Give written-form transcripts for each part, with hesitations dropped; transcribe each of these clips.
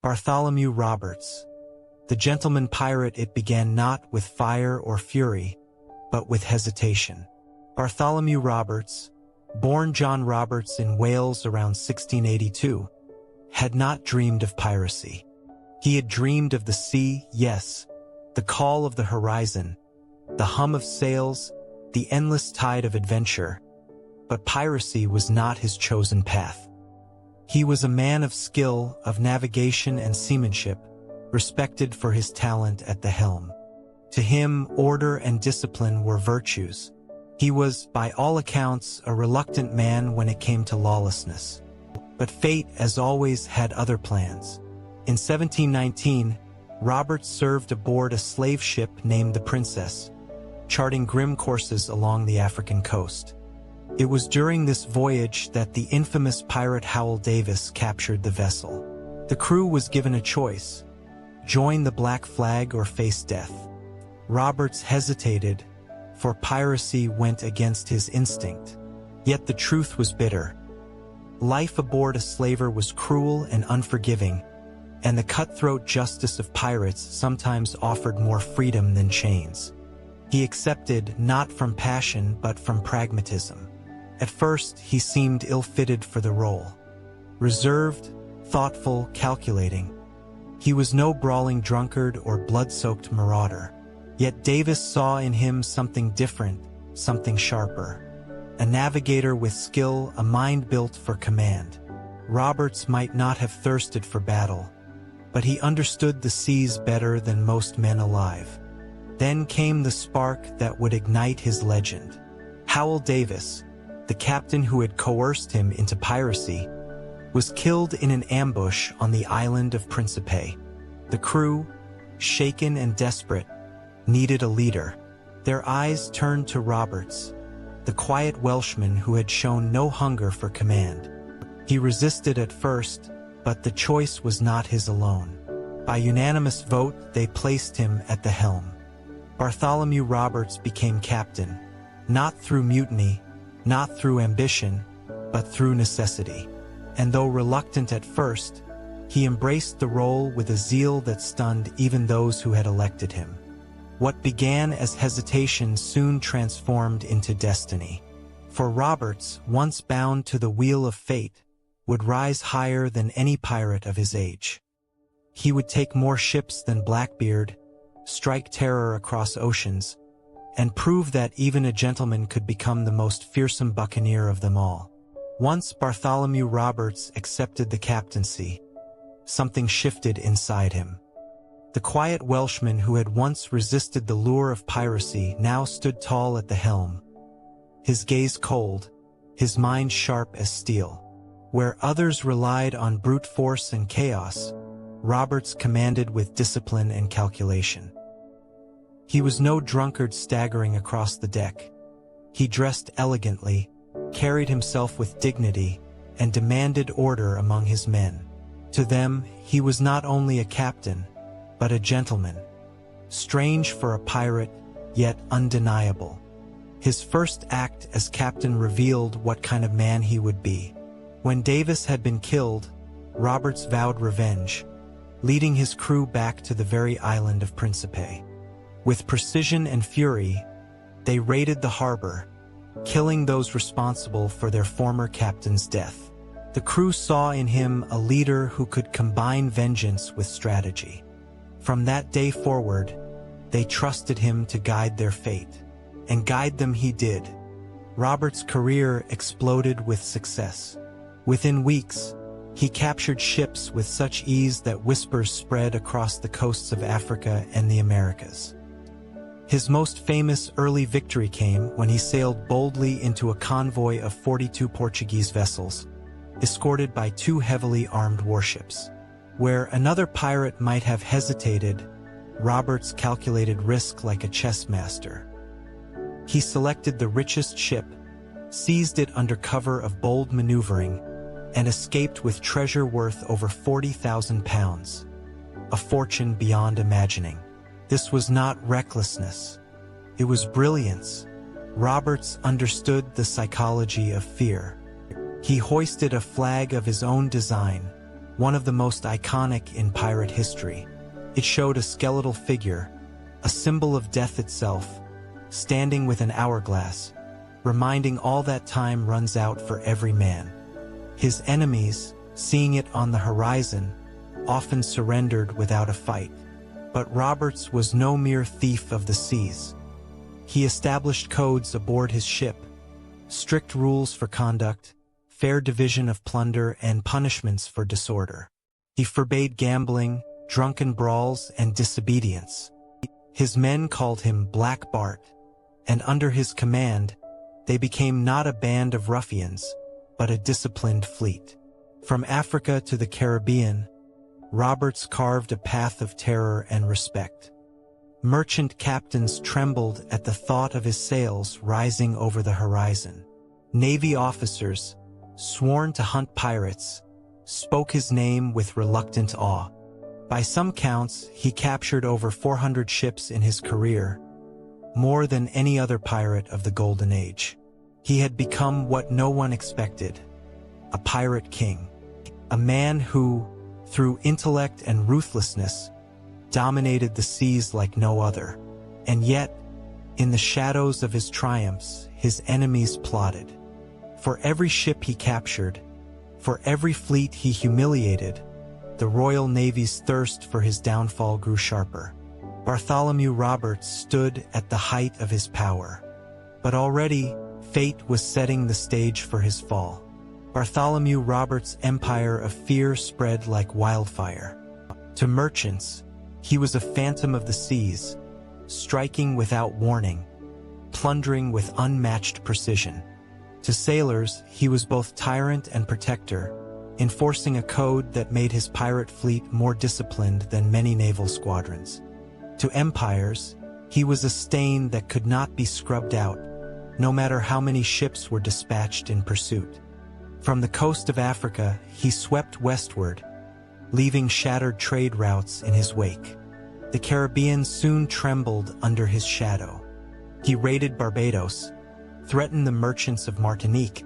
Bartholomew Roberts. The gentleman pirate. It began not with fire or fury, but with hesitation. Bartholomew Roberts, born John Roberts in Wales around 1682, had not dreamed of piracy. He had dreamed of the sea, yes, the call of the horizon, the hum of sails, the endless tide of adventure. But piracy was not his chosen path. He was a man of skill, of navigation and seamanship, respected for his talent at the helm. To him, order and discipline were virtues. He was, by all accounts, a reluctant man when it came to lawlessness. But fate, as always, had other plans. In 1719, Roberts served aboard a slave ship named the Princess, charting grim courses along the African coast. It was during this voyage that the infamous pirate Howell Davis captured the vessel. The crew was given a choice: join the Black Flag or face death. Roberts hesitated, for piracy went against his instinct. Yet the truth was bitter. Life aboard a slaver was cruel and unforgiving, and the cutthroat justice of pirates sometimes offered more freedom than chains. He accepted not from passion but from pragmatism. At first, he seemed ill-fitted for the role. Reserved, thoughtful, calculating. He was no brawling drunkard or blood-soaked marauder. Yet Davis saw in him something different, something sharper. A navigator with skill, a mind built for command. Roberts might not have thirsted for battle, but he understood the seas better than most men alive. Then came the spark that would ignite his legend. Howell Davis, the captain who had coerced him into piracy, was killed in an ambush on the island of Principe. The crew, shaken and desperate, needed a leader. Their eyes turned to Roberts, the quiet Welshman who had shown no hunger for command. He resisted at first, but the choice was not his alone. By unanimous vote, they placed him at the helm. Bartholomew Roberts became captain, not through mutiny, not through ambition, but through necessity. And though reluctant at first, he embraced the role with a zeal that stunned even those who had elected him. What began as hesitation soon transformed into destiny. For Roberts, once bound to the wheel of fate, would rise higher than any pirate of his age. He would take more ships than Blackbeard, strike terror across oceans, and prove that even a gentleman could become the most fearsome buccaneer of them all. Once Bartholomew Roberts accepted the captaincy, something shifted inside him. The quiet Welshman who had once resisted the lure of piracy now stood tall at the helm, his gaze cold, his mind sharp as steel. Where others relied on brute force and chaos, Roberts commanded with discipline and calculation. He was no drunkard staggering across the deck. He dressed elegantly, carried himself with dignity, and demanded order among his men. To them, he was not only a captain, but a gentleman. Strange for a pirate, yet undeniable. His first act as captain revealed what kind of man he would be. When Davis had been killed, Roberts vowed revenge, leading his crew back to the very island of Principe. With precision and fury, they raided the harbor, killing those responsible for their former captain's death. The crew saw in him a leader who could combine vengeance with strategy. From that day forward, they trusted him to guide their fate. And guide them he did. Roberts' career exploded with success. Within weeks, he captured ships with such ease that whispers spread across the coasts of Africa and the Americas. His most famous early victory came when he sailed boldly into a convoy of 42 Portuguese vessels, escorted by 2 heavily armed warships. Where another pirate might have hesitated, Roberts calculated risk like a chess master. He selected the richest ship, seized it under cover of bold maneuvering, and escaped with treasure worth over 40,000 pounds, a fortune beyond imagining. This was not recklessness. It was brilliance. Roberts understood the psychology of fear. He hoisted a flag of his own design, one of the most iconic in pirate history. It showed a skeletal figure, a symbol of death itself, standing with an hourglass, reminding all that time runs out for every man. His enemies, seeing it on the horizon, often surrendered without a fight. But Roberts was no mere thief of the seas. He established codes aboard his ship, strict rules for conduct, fair division of plunder, and punishments for disorder. He forbade gambling, drunken brawls, and disobedience. His men called him Black Bart, and under his command, they became not a band of ruffians, but a disciplined fleet. From Africa to the Caribbean, Roberts carved a path of terror and respect. Merchant captains trembled at the thought of his sails rising over the horizon. Navy officers, sworn to hunt pirates, spoke his name with reluctant awe. By some counts, he captured over 400 ships in his career, more than any other pirate of the Golden Age. He had become what no one expected, a pirate king, a man who, through intellect and ruthlessness, dominated the seas like no other. And yet, in the shadows of his triumphs, his enemies plotted. For every ship he captured, for every fleet he humiliated, the Royal Navy's thirst for his downfall grew sharper. Bartholomew Roberts stood at the height of his power. But already, fate was setting the stage for his fall. Bartholomew Roberts' empire of fear spread like wildfire. To merchants, he was a phantom of the seas, striking without warning, plundering with unmatched precision. To sailors, he was both tyrant and protector, enforcing a code that made his pirate fleet more disciplined than many naval squadrons. To empires, he was a stain that could not be scrubbed out, no matter how many ships were dispatched in pursuit. From the coast of Africa, he swept westward, leaving shattered trade routes in his wake. The Caribbean soon trembled under his shadow. He raided Barbados, threatened the merchants of Martinique,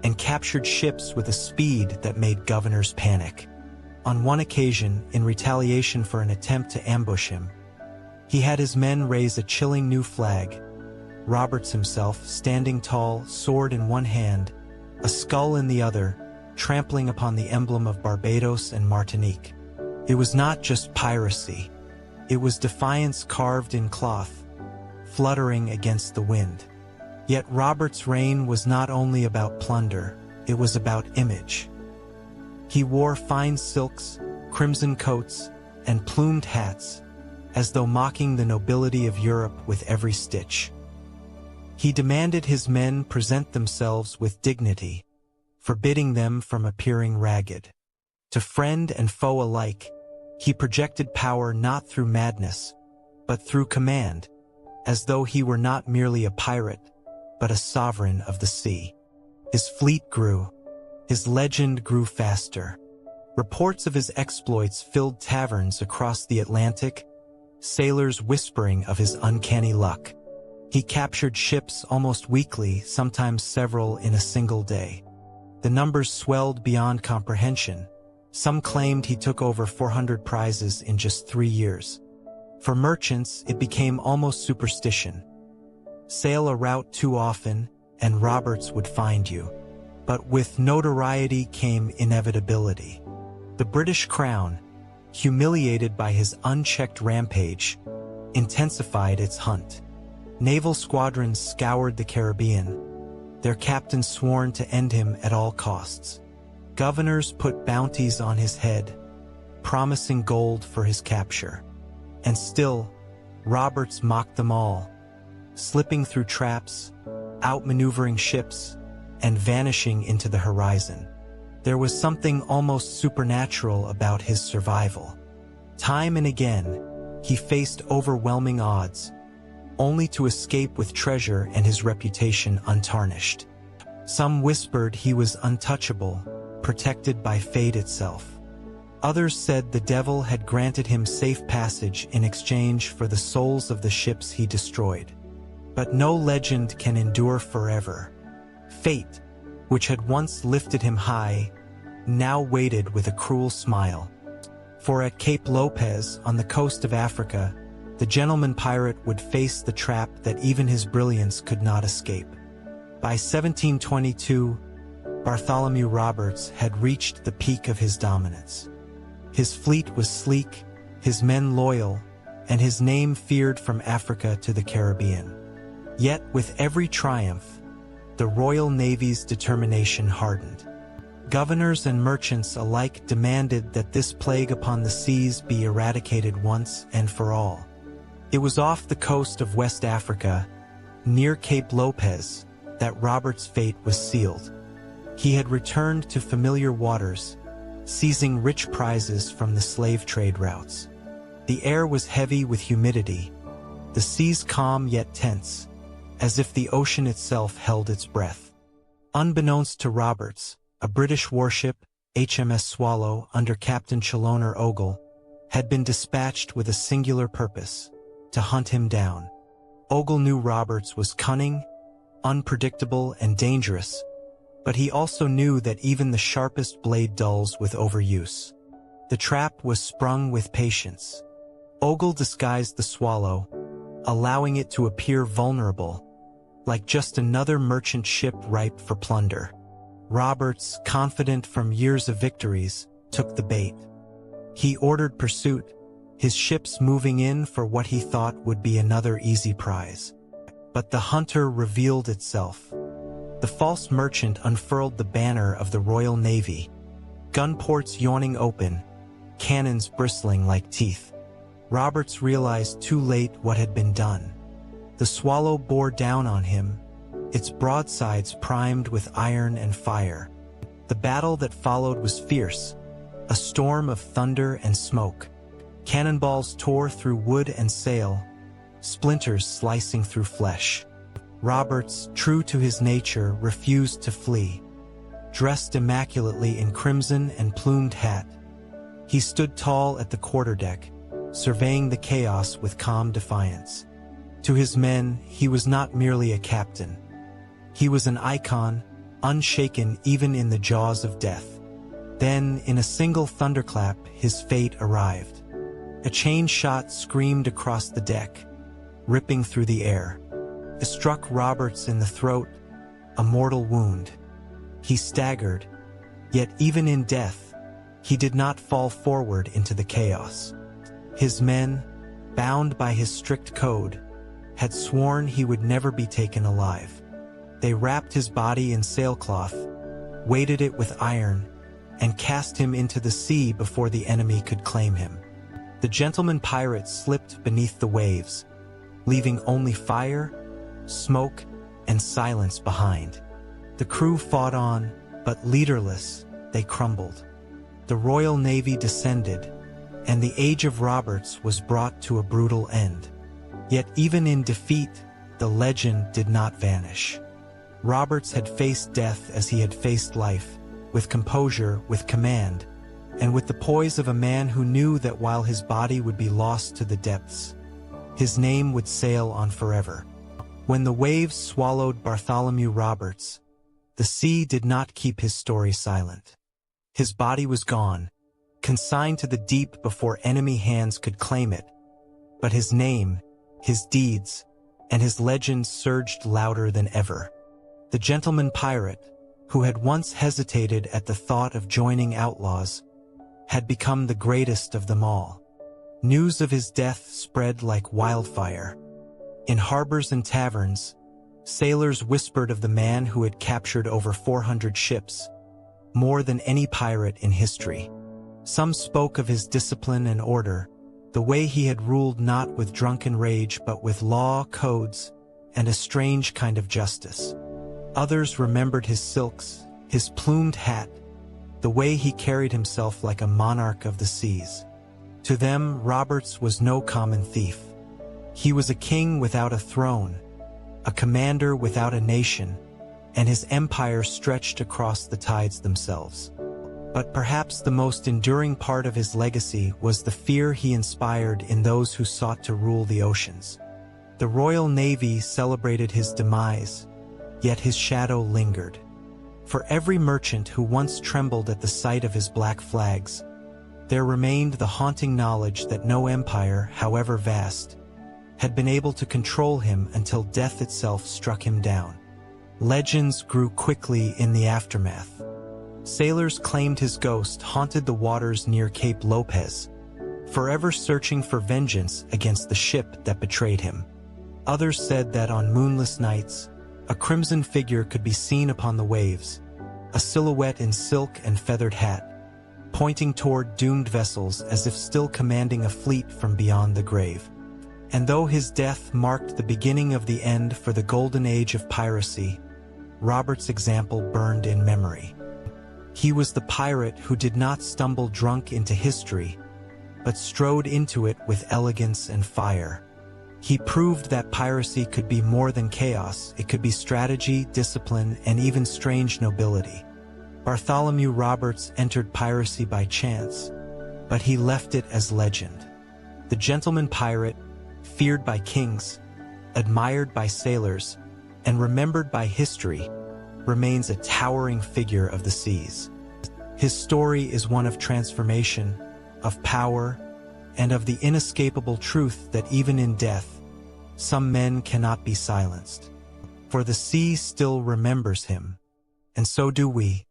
and captured ships with a speed that made governors panic. On one occasion, in retaliation for an attempt to ambush him, he had his men raise a chilling new flag. Roberts himself, standing tall, sword in one hand, a skull in the other, trampling upon the emblem of Barbados and Martinique. It was not just piracy. It was defiance carved in cloth, fluttering against the wind. Yet Roberts' reign was not only about plunder, it was about image. He wore fine silks, crimson coats, and plumed hats, as though mocking the nobility of Europe with every stitch. He demanded his men present themselves with dignity, forbidding them from appearing ragged. To friend and foe alike, he projected power not through madness, but through command, as though he were not merely a pirate, but a sovereign of the sea. His fleet grew. His legend grew faster. Reports of his exploits filled taverns across the Atlantic, sailors whispering of his uncanny luck. He captured ships almost weekly, sometimes several in a single day. The numbers swelled beyond comprehension. Some claimed he took over 400 prizes in just 3 years. For merchants, it became almost superstition. Sail a route too often, and Roberts would find you. But with notoriety came inevitability. The British Crown, humiliated by his unchecked rampage, intensified its hunt. Naval squadrons scoured the Caribbean, their captains sworn to end him at all costs. Governors put bounties on his head, promising gold for his capture. And still, Roberts mocked them all, slipping through traps, outmaneuvering ships, and vanishing into the horizon. There was something almost supernatural about his survival. Time and again, he faced overwhelming odds, only to escape with treasure and his reputation untarnished. Some whispered he was untouchable, protected by fate itself. Others said the devil had granted him safe passage in exchange for the souls of the ships he destroyed. But no legend can endure forever. Fate, which had once lifted him high, now waited with a cruel smile. For at Cape Lopez, on the coast of Africa, the gentleman pirate would face the trap that even his brilliance could not escape. By 1722, Bartholomew Roberts had reached the peak of his dominance. His fleet was sleek, his men loyal, and his name feared from Africa to the Caribbean. Yet, with every triumph, the Royal Navy's determination hardened. Governors and merchants alike demanded that this plague upon the seas be eradicated once and for all. It was off the coast of West Africa, near Cape Lopez, that Robert's fate was sealed. He had returned to familiar waters, seizing rich prizes from the slave trade routes. The air was heavy with humidity, the seas calm yet tense, as if the ocean itself held its breath. Unbeknownst to Roberts, a British warship, HMS Swallow, under Captain Chaloner Ogle, had been dispatched with a singular purpose: to hunt him down. Ogle knew Roberts was cunning, unpredictable, and dangerous, but he also knew that even the sharpest blade dulls with overuse. The trap was sprung with patience. Ogle disguised the Swallow, allowing it to appear vulnerable, like just another merchant ship ripe for plunder. Roberts, confident from years of victories, took the bait. He ordered pursuit, his ships moving in for what he thought would be another easy prize. But the hunter revealed itself. The false merchant unfurled the banner of the Royal Navy, gun ports yawning open, cannons bristling like teeth. Roberts realized too late what had been done. The Swallow bore down on him, its broadsides primed with iron and fire. The battle that followed was fierce, a storm of thunder and smoke. Cannonballs tore through wood and sail, splinters slicing through flesh. Roberts, true to his nature, refused to flee. Dressed immaculately in crimson and plumed hat, he stood tall at the quarterdeck, surveying the chaos with calm defiance. To his men, he was not merely a captain. He was an icon, unshaken even in the jaws of death. Then, in a single thunderclap, his fate arrived. A chain shot screamed across the deck, ripping through the air. It struck Roberts in the throat, a mortal wound. He staggered, yet even in death, he did not fall forward into the chaos. His men, bound by his strict code, had sworn he would never be taken alive. They wrapped his body in sailcloth, weighted it with iron, and cast him into the sea before the enemy could claim him. The gentleman pirate slipped beneath the waves, leaving only fire, smoke, and silence behind. The crew fought on, but leaderless, they crumbled. The Royal Navy descended, and the Age of Roberts was brought to a brutal end. Yet even in defeat, the legend did not vanish. Roberts had faced death as he had faced life, with composure, with command, and with the poise of a man who knew that while his body would be lost to the depths, his name would sail on forever. When the waves swallowed Bartholomew Roberts, the sea did not keep his story silent. His body was gone, consigned to the deep before enemy hands could claim it, but his name, his deeds, and his legend surged louder than ever. The gentleman pirate, who had once hesitated at the thought of joining outlaws, had become the greatest of them all. News of his death spread like wildfire. In harbors and taverns, sailors whispered of the man who had captured over 400 ships, more than any pirate in history. Some spoke of his discipline and order, the way he had ruled not with drunken rage but with law, codes, and a strange kind of justice. Others remembered his silks, his plumed hat, the way he carried himself like a monarch of the seas. To them, Roberts was no common thief. He was a king without a throne, a commander without a nation, and his empire stretched across the tides themselves. But perhaps the most enduring part of his legacy was the fear he inspired in those who sought to rule the oceans. The Royal Navy celebrated his demise, yet his shadow lingered. For every merchant who once trembled at the sight of his black flags, there remained the haunting knowledge that no empire, however vast, had been able to control him until death itself struck him down. Legends grew quickly in the aftermath. Sailors claimed his ghost haunted the waters near Cape Lopez, forever searching for vengeance against the ship that betrayed him. Others said that on moonless nights, a crimson figure could be seen upon the waves, a silhouette in silk and feathered hat, pointing toward doomed vessels as if still commanding a fleet from beyond the grave. And though his death marked the beginning of the end for the Golden Age of Piracy, Robert's example burned in memory. He was the pirate who did not stumble drunk into history, but strode into it with elegance and fire. He proved that piracy could be more than chaos. It could be strategy, discipline, and even strange nobility. Bartholomew Roberts entered piracy by chance, but he left it as legend. The gentleman pirate, feared by kings, admired by sailors, and remembered by history, remains a towering figure of the seas. His story is one of transformation, of power, and of the inescapable truth that even in death, some men cannot be silenced. For the sea still remembers him, and so do we.